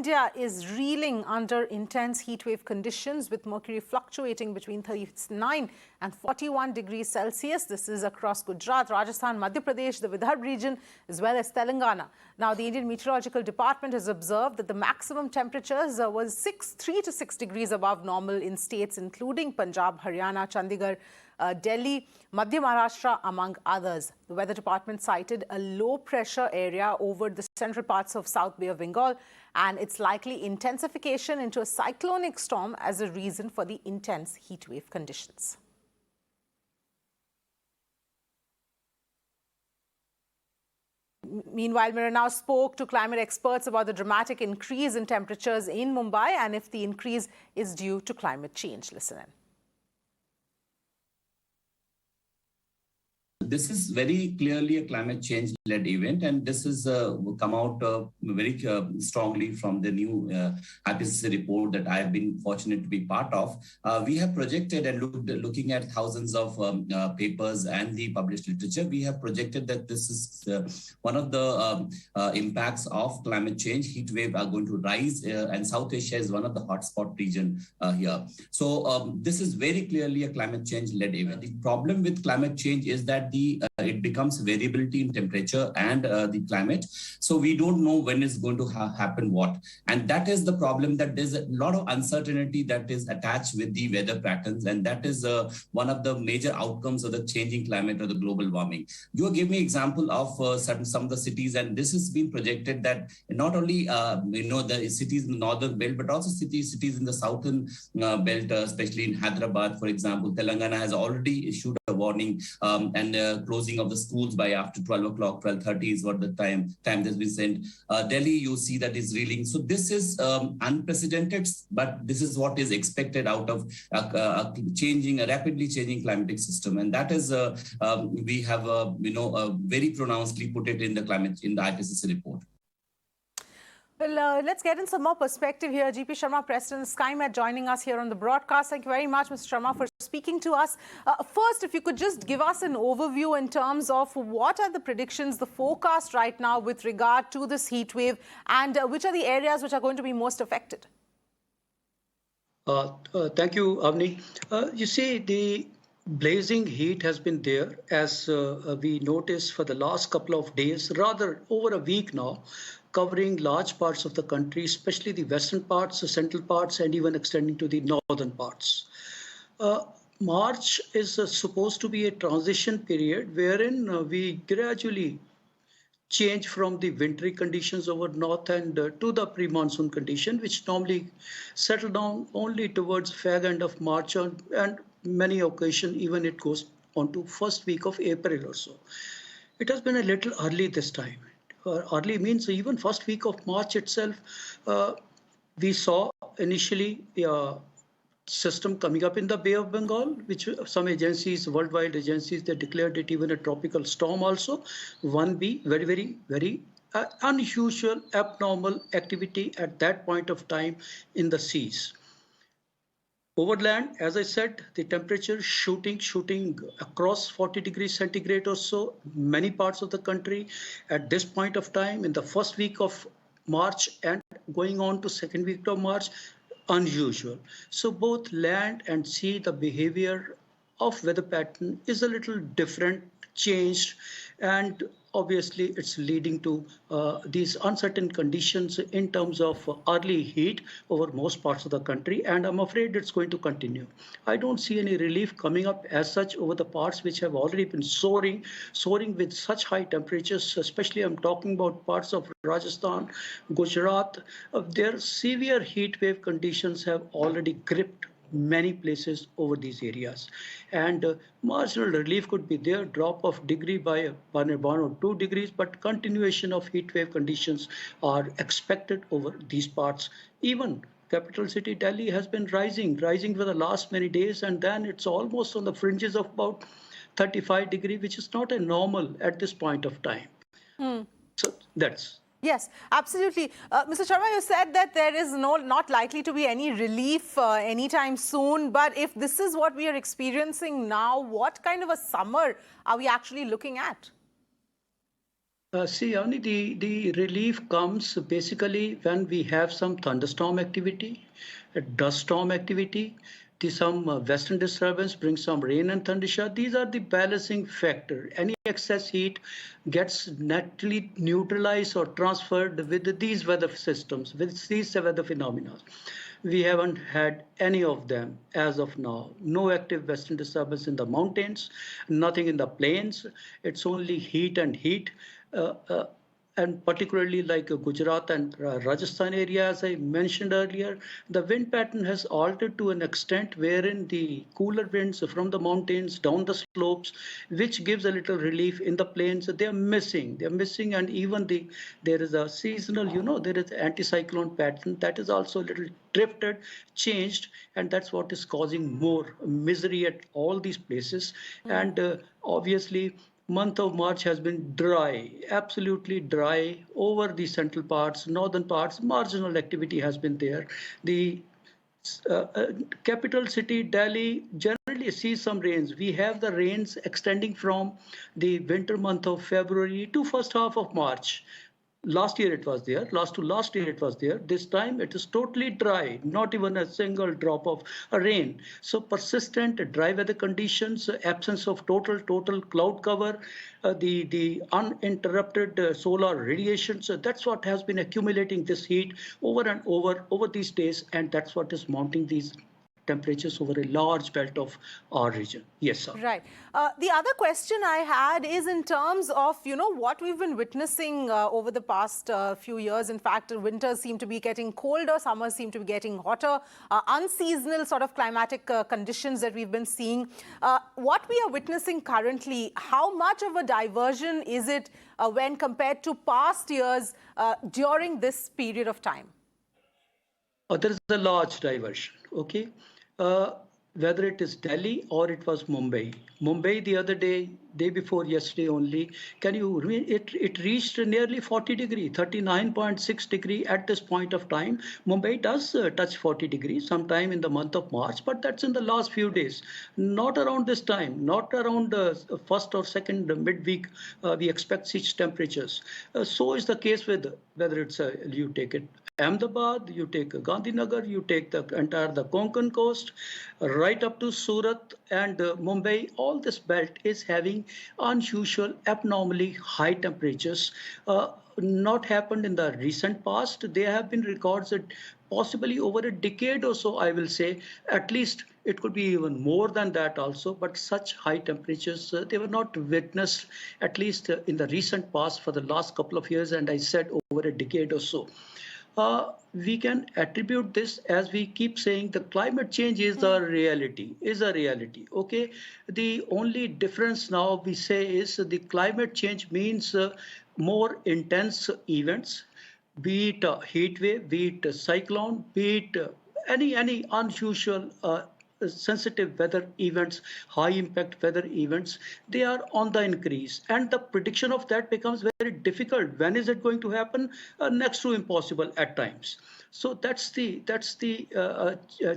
India is reeling under intense heatwave conditions with mercury fluctuating between 39 and 41 degrees Celsius. This is across Gujarat, Rajasthan, Madhya Pradesh, the Vidarbha region, as well as Telangana. Now, the Indian Meteorological Department has observed that the maximum temperatures was 3 to 6 degrees above normal in states including Punjab, Haryana, Chandigarh, Delhi, Madhya Maharashtra, among others. The Weather Department cited a low-pressure area over the central parts of South Bay of Bengal and its likely intensification into a cyclonic storm as a reason for the intense heatwave conditions. Meanwhile, Mira now spoke to climate experts about the dramatic increase in temperatures in Mumbai and if the increase is due to climate change. Listen in. This is very clearly a climate change-led event, and this has come out very strongly from the new IPCC report that I have been fortunate to be part of. We have projected and looking at thousands of papers and the published literature, we have projected that this is one of the impacts of climate change. Heat wave are going to rise, and South Asia is one of the hotspot region here. So this is very clearly a climate change-led event. The problem with climate change is that it becomes variability in temperature and the climate. So we don't know when it's going to happen what. And that is the problem, that there's a lot of uncertainty that is attached with the weather patterns. And that is one of the major outcomes of the changing climate or the global warming. You gave me example of some of the cities, and this has been projected that not only the cities in the northern belt, but also cities in the southern belt, especially in Hyderabad, for example. Telangana has already issued a warning and closing of the schools by after 12 o'clock, 12:30 is what the time that's been sent. Delhi, you see that is reeling. So this is unprecedented, but this is what is expected out of a rapidly changing climatic system. And that is, we have, very pronouncedly put it in the IPCC report. Well, let's get in some more perspective here. GP Sharma, President SkyMet, joining us here on the broadcast. Thank you very much, Mr. Sharma, for speaking to us. First, if you could just give us an overview in terms of what are the predictions, the forecast right now with regard to this heat wave, and which are the areas which are going to be most affected? Thank you, Avni. You see, the blazing heat has been there, as we noticed for the last couple of days, rather over a week now, covering large parts of the country, especially the western parts, the central parts, and even extending to the northern parts. March is supposed to be a transition period wherein we gradually change from the wintry conditions over north and to the pre-monsoon condition, which normally settle down only towards fag end of March, and many occasions even it goes on to first week of April or so. It has been a little early this time. Early means even first week of March itself, we saw initially a system coming up in the Bay of Bengal, which some agencies, worldwide agencies, they declared it even a tropical storm also. 1B, very, very, very unusual, abnormal activity at that point of time in the seas. Overland, as I said, the temperature shooting across 40 degrees centigrade or so, many parts of the country at this point of time in the first week of March and going on to second week of March, unusual. So both land and sea, the behavior of weather pattern is a little different, changed, and obviously it's leading to these uncertain conditions in terms of early heat over most parts of the country, and I'm afraid it's going to continue. I don't see any relief coming up as such over the parts which have already been soaring with such high temperatures, especially I'm talking about parts of Rajasthan, Gujarat. Their severe heat wave conditions have already gripped many places over these areas, and marginal relief could be there, drop of degree by 1 or 2 degrees, but continuation of heat wave conditions are expected over these parts. Even capital city Delhi has been rising for the last many days, and then it's almost on the fringes of about 35 degrees, which is not a normal at this point of time. So that's. Yes, absolutely. Mr. Sharma, you said that there is not likely to be any relief anytime soon. But if this is what we are experiencing now, what kind of a summer are we actually looking at? See, only the relief comes basically when we have some thunderstorm activity, dust storm activity, some western disturbance brings some rain and thunder shower. These are the balancing factor. Any excess heat gets naturally neutralized or transferred with these weather systems, with these weather phenomena. We haven't had any of them as of now. No active western disturbance in the mountains, nothing in the plains. It's only heat and heat. Uh, uh, and particularly like Gujarat and Rajasthan area, as I mentioned earlier, the wind pattern has altered to an extent wherein the cooler winds from the mountains down the slopes, which gives a little relief in the plains, they are missing. They are missing, and even there is a seasonal, there is anticyclone pattern that is also a little drifted, changed, and that's what is causing more misery at all these places. And obviously, month of March has been dry, absolutely dry over the central parts, northern parts. Marginal activity has been there. The capital city Delhi generally sees some rains. We have the rains extending from the winter month of February to first half of March. Last year it was there, last year it was there. This time it is totally dry, not even a single drop of rain. So persistent dry weather conditions, absence of total cloud cover, the uninterrupted solar radiation. So that's what has been accumulating this heat over and over these days, and that's what is mounting these temperatures over a large belt of our region. Yes, sir. Right. The other question I had is in terms of, what we've been witnessing over the past few years. In fact, winters seem to be getting colder, summers seem to be getting hotter, unseasonal sort of climatic conditions that we've been seeing. What we are witnessing currently, how much of a diversion is it when compared to past years during this period of time? There is a large diversion, okay? Whether it is Delhi or it was Mumbai. Mumbai the other day before yesterday only, it reached nearly 40 degree, 39.6 degree at this point of time. Mumbai does touch 40 degrees sometime in the month of March, but that's in the last few days. Not around this time, not around first or second midweek, we expect such temperatures. So is the case with whether it's, you take it Ahmedabad, you take Gandhinagar, you take the Konkan coast, right up to Surat and Mumbai. All this belt is having unusual, abnormally high temperatures. Not happened in the recent past. There have been records that possibly over a decade or so, I will say, at least it could be even more than that also, but such high temperatures, they were not witnessed, at least in the recent past for the last couple of years, and I said over a decade or so. We can attribute this, as we keep saying, the climate change is a reality, okay? The only difference now we say is the climate change means more intense events, be it a heat wave, be it a cyclone, be it any unusual sensitive weather events, high impact weather events, they are on the increase, and the prediction of that becomes very difficult. When is it going to happen? Next to impossible at times. So that's the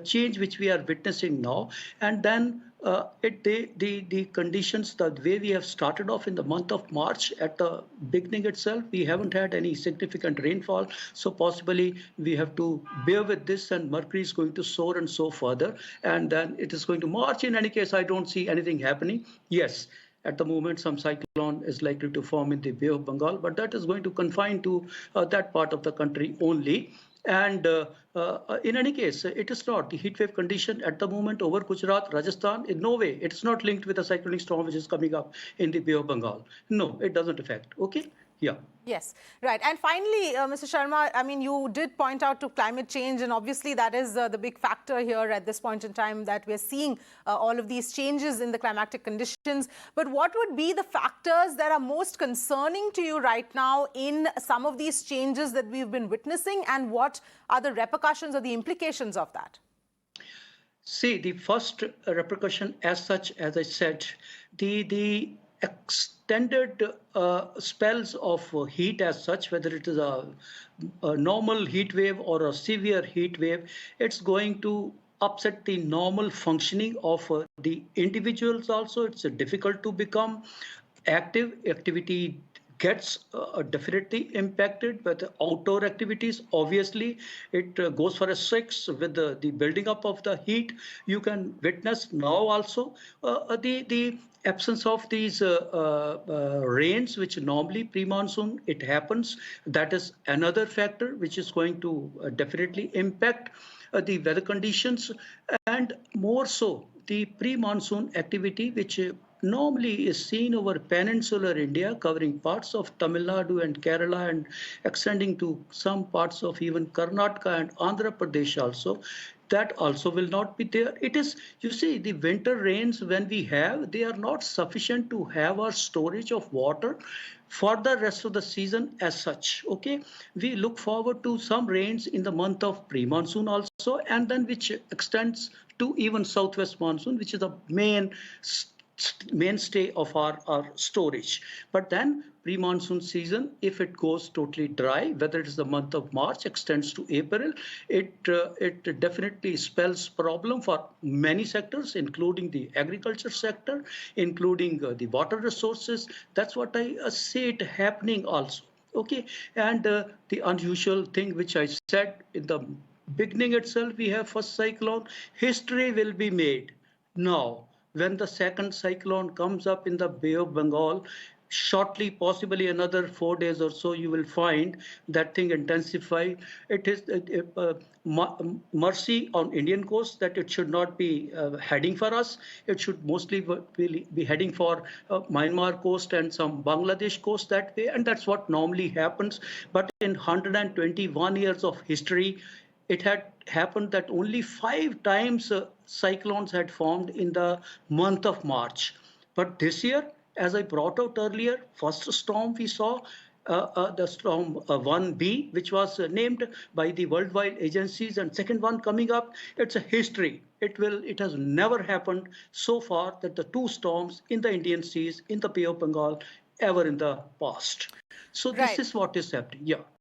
change which we are witnessing now. And then the conditions, the way we have started off in the month of March, at the beginning itself, we haven't had any significant rainfall. So possibly we have to bear with this, and mercury is going to soar and so further. And then it is going to march. In any case, I don't see anything happening. Yes, at the moment, some cyclone is likely to form in the Bay of Bengal, but that is going to confine to that part of the country only. And in any case, it is not the heat wave condition at the moment over Gujarat, Rajasthan. In no way, it's not linked with a cyclonic storm which is coming up in the Bay of Bengal. No, it doesn't affect. Okay. Yeah. Yes, right. And finally, Mr. Sharma, I mean, you did point out to climate change, and obviously that is the big factor here at this point in time, that we're seeing all of these changes in the climatic conditions. But what would be the factors that are most concerning to you right now in some of these changes that we've been witnessing, and what are the repercussions or the implications of that? See, the first repercussion as such, as I said, the extended spells of heat as such, whether it is a normal heat wave or a severe heat wave, it's going to upset the normal functioning of the individuals also. It's difficult to become active. Activity gets definitely impacted by the outdoor activities. Obviously, it goes for a 6 with the building up of the heat. You can witness now also the absence of these rains, which normally pre-monsoon it happens. That is another factor which is going to definitely impact the weather conditions, and more so the pre-monsoon activity, which normally is seen over peninsular India, covering parts of Tamil Nadu and Kerala and extending to some parts of even Karnataka and Andhra Pradesh also. That also will not be there. It is, you see, the winter rains when we have, they are not sufficient to have our storage of water for the rest of the season as such. Okay, we look forward to some rains in the month of pre-monsoon also, and then which extends to even southwest monsoon, which is the mainstay of our storage. But then pre-monsoon season, if it goes totally dry, whether it is the month of March extends to April, it definitely spells problem for many sectors, including the agriculture sector, including the water resources. That's what I see it happening also. Okay, and the unusual thing which I said in the beginning itself, we have first cyclone, history will be made now when the second cyclone comes up in the Bay of Bengal. Shortly, possibly another 4 days or so, you will find that thing intensify. It is mercy on Indian coast that it should not be heading for us. It should mostly be heading for Myanmar coast and some Bangladesh coast that way, and that's what normally happens. But in 121 years of history, it had happened that only 5 times cyclones had formed in the month of March. But this year, as I brought out earlier, first storm we saw, the storm 1B, which was named by the worldwide agencies, and second one coming up, it's a history. It has never happened so far that the 2 storms in the Indian seas, in the Bay of Bengal, ever in the past. So this is what is happening. Yeah.